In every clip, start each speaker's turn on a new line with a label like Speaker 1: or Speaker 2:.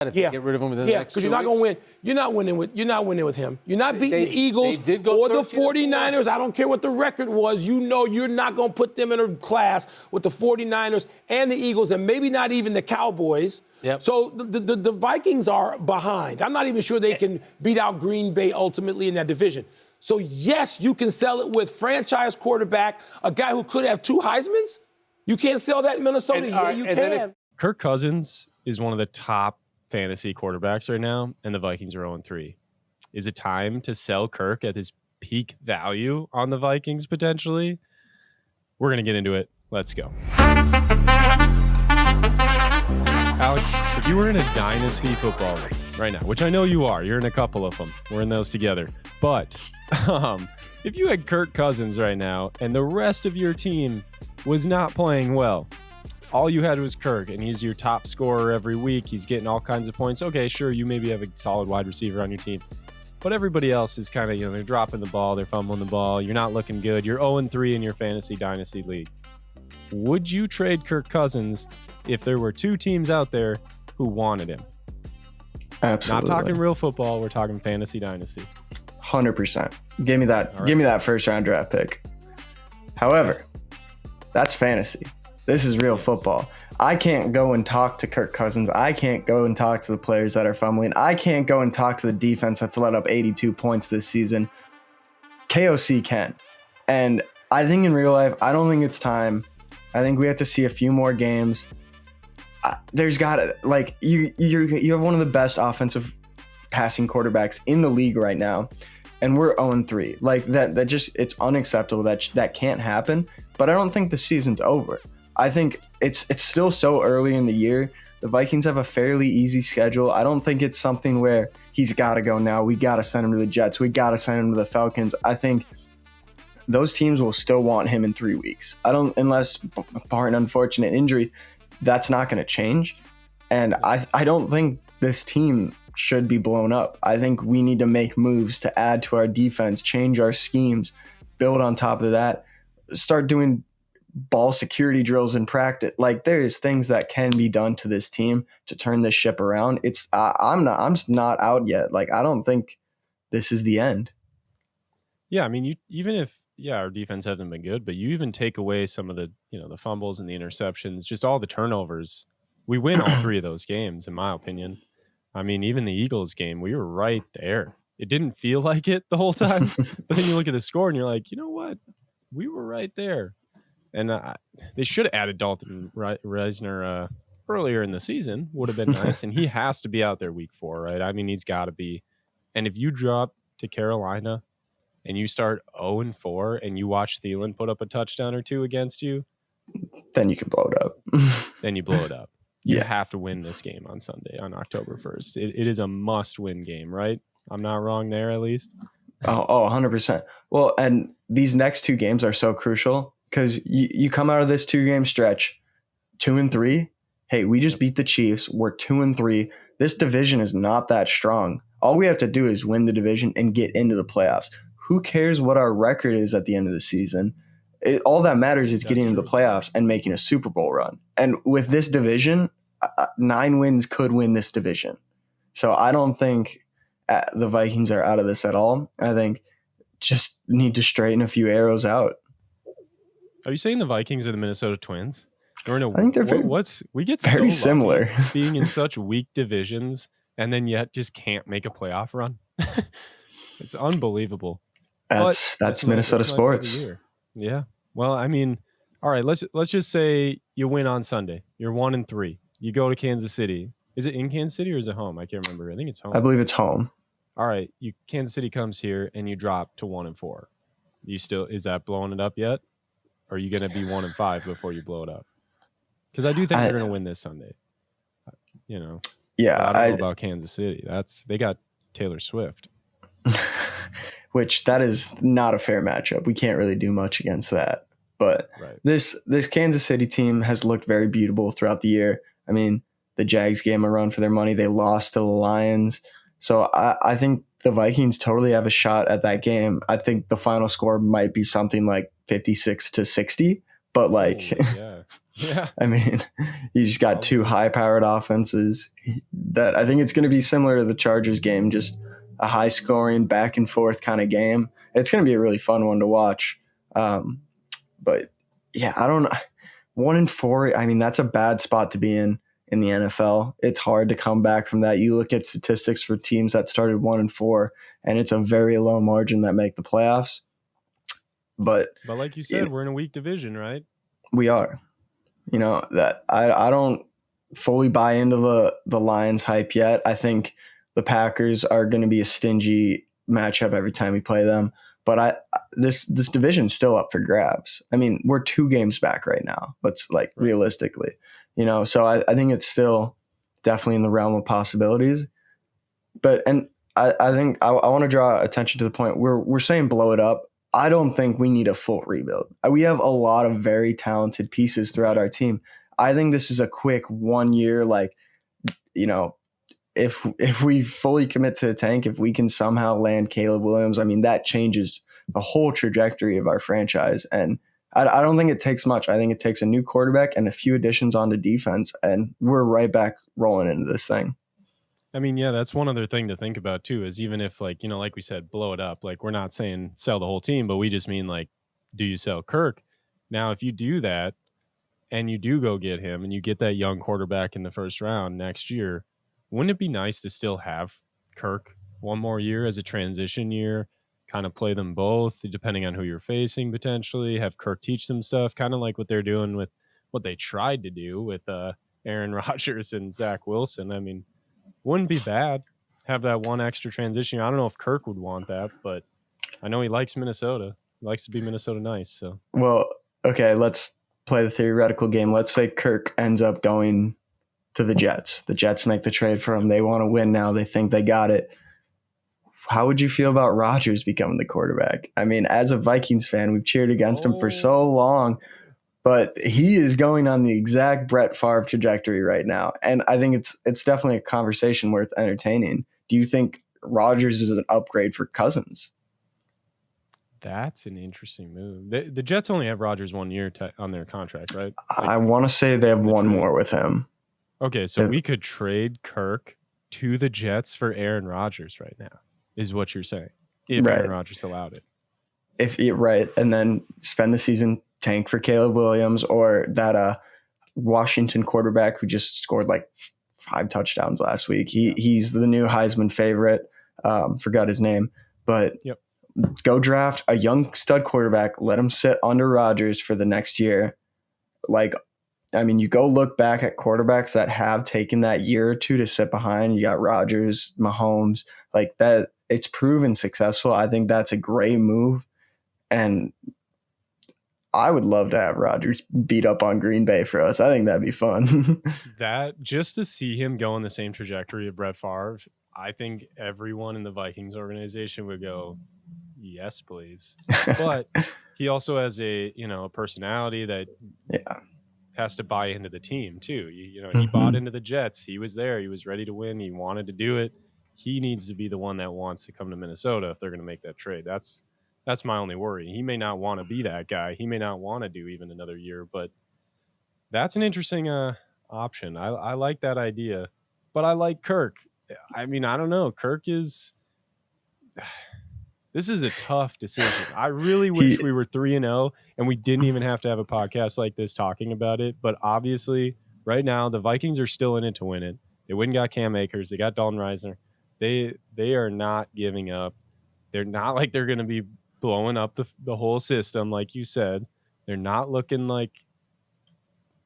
Speaker 1: if they get rid of him within the next 2
Speaker 2: because you're not going to win. You're not winning with him. You're not beating the Eagles or the 49ers. I don't care what the record was. You know you're not going to put them in a class with the 49ers and the Eagles and maybe not even the Cowboys.
Speaker 1: Yep.
Speaker 2: So the Vikings are behind. I'm not even sure they can beat out Green Bay ultimately in that division. So, yes, you can sell it with franchise quarterback, a guy who could have 2 Heismans. You can't sell that in Minnesota. You can.
Speaker 3: Kirk Cousins is one of the top fantasy quarterbacks right now, and the Vikings are 0-3. Is it time to sell Kirk at his peak value on the Vikings potentially? We're going to get into it. Let's go. Alex, if you were in a dynasty football league right now, which I know you are, you're in a couple of them. We're in those together. But if you had Kirk Cousins right now and the rest of your team was not playing well, all you had was Kirk, and he's your top scorer every week. He's getting all kinds of points. Okay, sure, you maybe have a solid wide receiver on your team, but everybody else is kind of, they're dropping the ball, they're fumbling the ball. You're not looking good. You're 0-3 in your fantasy dynasty league. Would you trade Kirk Cousins if there were 2 teams out there who wanted him?
Speaker 4: Absolutely.
Speaker 3: Not talking real football. We're talking fantasy dynasty.
Speaker 4: 100%. Give me that. Right. Give me that first round draft pick. However, that's fantasy. This is real football. I can't go and talk to Kirk Cousins. I can't go and talk to the players that are fumbling. I can't go and talk to the defense that's let up 82 points this season. KOC can. And I think in real life, I don't think it's time. I think we have to see a few more games. There's got to, like, you have one of the best offensive passing quarterbacks in the league right now, and we're 0-3. Like, that just, it's unacceptable. That can't happen. But I don't think the season's over. I think it's still so early in the year. The Vikings have a fairly easy schedule. I don't think it's something where he's got to go now. We got to send him to the Jets. We got to send him to the Falcons. I think those teams will still want him in 3 weeks. Unless, bar an unfortunate injury, that's not going to change. And I don't think this team should be blown up. I think we need to make moves to add to our defense, change our schemes, build on top of that, start doing ball security drills in practice. Like, there's things that can be done to this team to turn this ship around. I'm not out yet. Like, I don't think this is the end.
Speaker 3: Yeah, I mean, even if our defense hasn't been good, but you even take away some of the the fumbles and the interceptions, just all the turnovers, we win all 3 of those games, in my opinion. I mean, even the Eagles game, we were right there. It didn't feel like it the whole time, but then you look at the score and you're like, you know what? We were right there. And they should have added Dalton Reisner earlier in the season. Would have been nice. And he has to be out there week 4, right? I mean, he's got to be. And if you drop to Carolina and you start 0-4 and you watch Thielen put up a touchdown or 2 against you,
Speaker 4: then you can blow it up.
Speaker 3: Then you blow it up. You
Speaker 4: Yeah.
Speaker 3: have to win this game on Sunday, on October 1st. It is a must-win game, right? I'm not wrong there, at least.
Speaker 4: Oh, 100%. Well, and these next 2 games are so crucial because you come out of this 2-game stretch 2-3. Hey, we just beat the Chiefs. We're 2-3. This division is not that strong. All we have to do is win the division and get into the playoffs. Who cares what our record is at the end of the season? All that matters is getting into the playoffs and making a Super Bowl run. And with this division, 9 wins could win this division. So I don't think the Vikings are out of this at all. I think just need to straighten a few arrows out.
Speaker 3: Are you saying the Vikings are the Minnesota Twins? Or no,
Speaker 4: I think they're
Speaker 3: we get
Speaker 4: very
Speaker 3: so
Speaker 4: similar.
Speaker 3: being in such weak divisions and then yet just can't make a playoff run. It's unbelievable.
Speaker 4: That's Minnesota sports.
Speaker 3: Yeah. Well, I mean, all right, let's just say you win on Sunday. You're 1-3. You go to Kansas City. Is it in Kansas City or is it home? I can't remember. I think it's home.
Speaker 4: I believe it's home.
Speaker 3: All right, Kansas City comes here and you drop to 1-4. Is that blowing it up yet? Or are you going to be 1-5 before you blow it up? Because I do think they're going to win this Sunday.
Speaker 4: Yeah,
Speaker 3: I don't know about Kansas City. They got Taylor Swift.
Speaker 4: Which that is not a fair matchup. We can't really do much against that. But this Kansas City team has looked very beautiful throughout the year. I mean, the Jags gave them a run for their money. They lost to the Lions. So I think the Vikings totally have a shot at that game. I think the final score might be something like 56-60. But like,
Speaker 3: yeah. Yeah.
Speaker 4: I mean, you just got two high-powered offenses that I think it's going to be similar to the Chargers game, just a high-scoring, back-and-forth kind of game. It's going to be a really fun one to watch. But, yeah, I don't know. 1-4, I mean, that's a bad spot to be in the NFL. It's hard to come back from that. You look at statistics for teams that started 1-4, and it's a very low margin that make the playoffs. But
Speaker 3: like you said, we're in a weak division, right?
Speaker 4: We are. That I don't fully buy into the Lions hype yet. I think the Packers are going to be a stingy matchup every time we play them. But this division's still up for grabs. I mean, we're 2 games back right now. Let's realistically, So I think it's still definitely in the realm of possibilities. But I think I want to draw attention to the point we're saying blow it up. I don't think we need a full rebuild. We have a lot of very talented pieces throughout our team. I think this is a quick 1 year, if we fully commit to the tank, if we can somehow land Caleb Williams, I mean, that changes the whole trajectory of our franchise. And I don't think it takes much. I think it takes a new quarterback and a few additions onto defense, and we're right back rolling into this thing.
Speaker 3: I mean, yeah, that's one other thing to think about too, is even if like we said, blow it up, we're not saying sell the whole team, but we just mean do you sell Kirk? Now, if you do that and you do go get him and you get that young quarterback in the first round next year, wouldn't it be nice to still have Kirk one more year as a transition year, kind of play them both depending on who you're facing potentially, have Kirk teach them stuff, kind of like what they're doing with what they tried to do with Aaron Rodgers and Zach Wilson. I mean, wouldn't be bad. Have that one extra transition. I don't know if Kirk would want that, but I know he likes Minnesota. He likes to be Minnesota nice. So,
Speaker 4: well, okay, let's play the theoretical game. Let's say Kirk ends up going to the Jets. The Jets make the trade for him. They want to win now. They think they got it. How would you feel about Rodgers becoming the quarterback? I mean, as a Vikings fan, we've cheered against him for so long. But he is going on the exact Brett Farve trajectory right now. And I think it's definitely a conversation worth entertaining. Do you think Rodgers is an upgrade for Cousins?
Speaker 3: That's an interesting move. The Jets only have Rodgers 1 year on their contract, right?
Speaker 4: I want to say they have one more with him.
Speaker 3: Okay, so we could trade Kirk to the Jets for Aaron Rodgers right now, is what you're saying, if Aaron Rodgers allowed it.
Speaker 4: Right, and then spend the season tank for Caleb Williams or that Washington quarterback who just scored 5 touchdowns last week. He's the new Heisman favorite. Forgot his name, but go draft a young stud quarterback. Let him sit under Rodgers for the next year. You go look back at quarterbacks that have taken that year or two to sit behind. You got Rodgers, Mahomes, that. It's proven successful. I think that's a great move, and I would love to have Rodgers beat up on Green Bay for us. I think that'd be fun.
Speaker 3: That just to see him go on the same trajectory of Brett Favre, I think everyone in the Vikings organization would go, yes, please. But he also has a personality that has to buy into the team too. He bought into the Jets. He was there. He was ready to win. He wanted to do it. He needs to be the one that wants to come to Minnesota if they're going to make that trade. That's my only worry. He may not want to be that guy. He may not want to do even another year, but that's an interesting option. I like that idea, but I like Kirk. I mean, I don't know. Kirk is – this is a tough decision. I really wish we were 3-0 and we didn't even have to have a podcast like this talking about it, but obviously right now the Vikings are still in it to win it. They went and got Cam Akers. They got Dalton Reisner. They are not giving up. They're not like they're going to be blowing up the whole system, like you said. They're not looking like,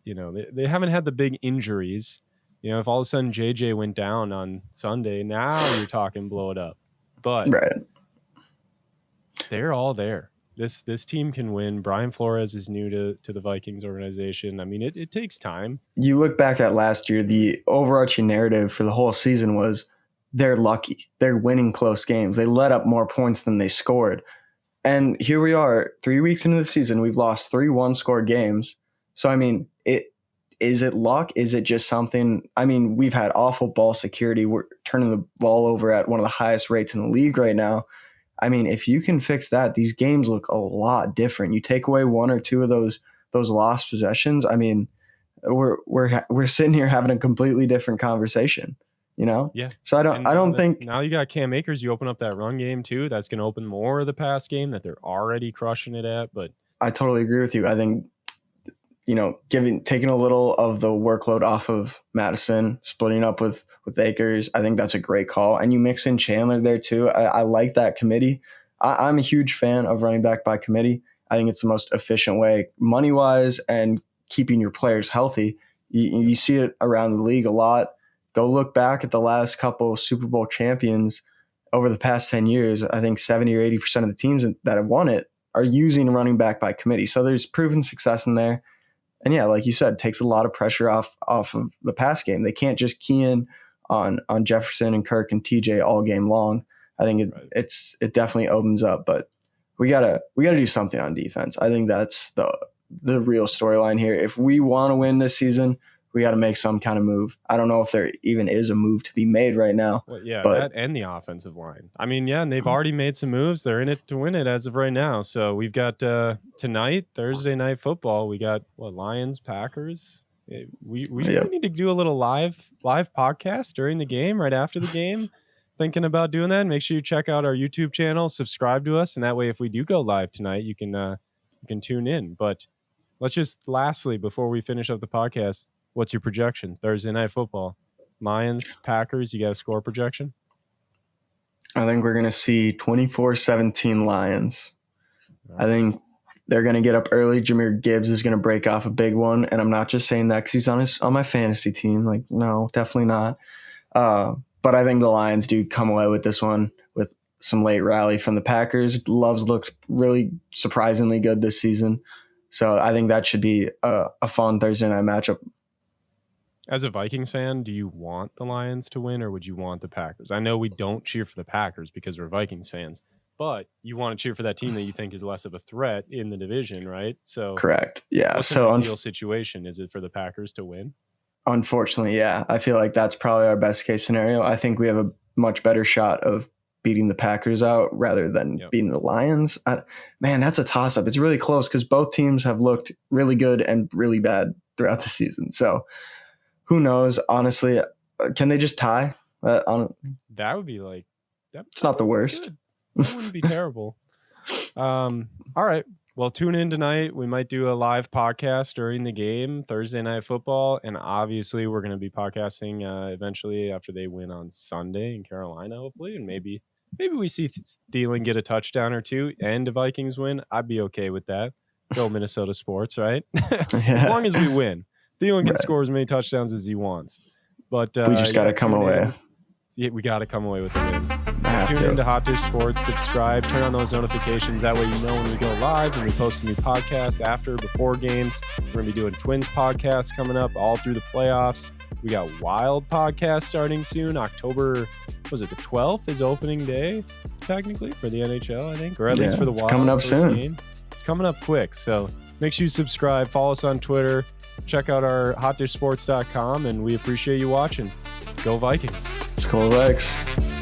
Speaker 3: they haven't had the big injuries. If all of a sudden JJ went down on Sunday, now you're talking blow it up. But they're all there. This team can win. Brian Flores is new to the Vikings organization. I mean, it takes time. You
Speaker 4: look back at last year, the overarching narrative for the whole season was they're lucky. They're winning close games. They let up more points than they scored. And here we are, 3 weeks into the season, we've lost 3 one-score games. So, I mean, is it luck? Is it just something? I mean, we've had awful ball security. We're turning the ball over at one of the highest rates in the league right now. I mean, if you can fix that, these games look a lot different. You take away 1 or 2 of those lost possessions. I mean, we're sitting here having a completely different conversation, you know?
Speaker 3: Yeah.
Speaker 4: So I don't think
Speaker 3: now you got Cam Akers. You open up that run game too. That's going to open more of the pass game that they're already crushing it at. But
Speaker 4: I totally agree with you. I think, you know, taking a little of the workload off of Madison, splitting up with Akers, I think that's a great call. And you mix in Chandler there too. I like that committee. I'm a huge fan of running back by committee. I think it's the most efficient way, money wise, and keeping your players healthy. You see it around the league a lot. Go look back at the last couple of Super Bowl champions over the past 10 years. I think 70 or 80% of the teams that have won it are using running back by committee. So there's proven success in there. And yeah, like you said, it takes a lot of pressure off of the pass game. They can't just key in on Jefferson and Kirk and TJ all game long. I think it definitely opens up, but we gotta do something on defense. I think that's the real storyline here. If we want to win this season, we got to make some kind of move. I don't know if there even is a move to be made right now.
Speaker 3: Well, yeah,
Speaker 4: but
Speaker 3: that and the offensive line. I mean, yeah, and they've already made some moves. They're in it to win it as of right now. So we've got tonight, Thursday night football. We got Lions, Packers. We need to do a little live podcast during the game, right after the game. Thinking about doing that. Make sure you check out our YouTube channel, subscribe to us, and that way, if we do go live tonight, you can tune in. But let's just lastly, before we finish up the podcast, what's your projection? Thursday night football, Lions, Packers. You got a score projection?
Speaker 4: I think we're going to see 24-17 Lions. Right. I think they're going to get up early. Jahmyr Gibbs is going to break off a big one, and I'm not just saying that because he's on my fantasy team. Like, no, definitely not. But I think the Lions do come away with this one with some late rally from the Packers. Love's looked really surprisingly good this season. So I think that should be a fun Thursday night matchup.
Speaker 3: As a Vikings fan, do you want the Lions to win or would you want the Packers? I know we don't cheer for the Packers because we're Vikings fans, but you want to cheer for that team that you think is less of a threat in the division, right? So
Speaker 4: correct. Yeah.
Speaker 3: What's
Speaker 4: so
Speaker 3: an ideal situation? Is it for the Packers to win?
Speaker 4: Unfortunately, yeah. I feel like that's probably our best case scenario. I think we have a much better shot of beating the Packers out rather than beating the Lions. Man, that's a toss-up. It's really close because both teams have looked really good and really bad throughout the season. So who knows? Honestly, can they just tie?
Speaker 3: That would be like...
Speaker 4: It's not the worst.
Speaker 3: That wouldn't be terrible. All right. Well, tune in tonight. We might do a live podcast during the game, Thursday night football. And obviously, we're going to be podcasting eventually after they win on Sunday in Carolina, hopefully. And maybe we see Thielen get a touchdown or two and the Vikings win. I'd be okay with that. Go Minnesota sports, right? As long as we win. Thielen can score as many touchdowns as he wants. But
Speaker 4: we just got to come away.
Speaker 3: Yeah, we got to come away with the win. Tune into Hot Dish Sports, subscribe, turn on those notifications. That way you know when we go live, when we post a new podcast before games. We're going to be doing Twins podcasts coming up all through the playoffs. We got Wild podcast starting soon. October, was it the 12th is opening day, technically, for the NHL, I think. Or at least for the Wild.
Speaker 4: It's coming up soon.
Speaker 3: Game. It's coming up quick. So make sure you subscribe, follow us on Twitter, check out our hotdishsports.com, and we appreciate you watching. Go Vikings.
Speaker 4: SKOL Vikes.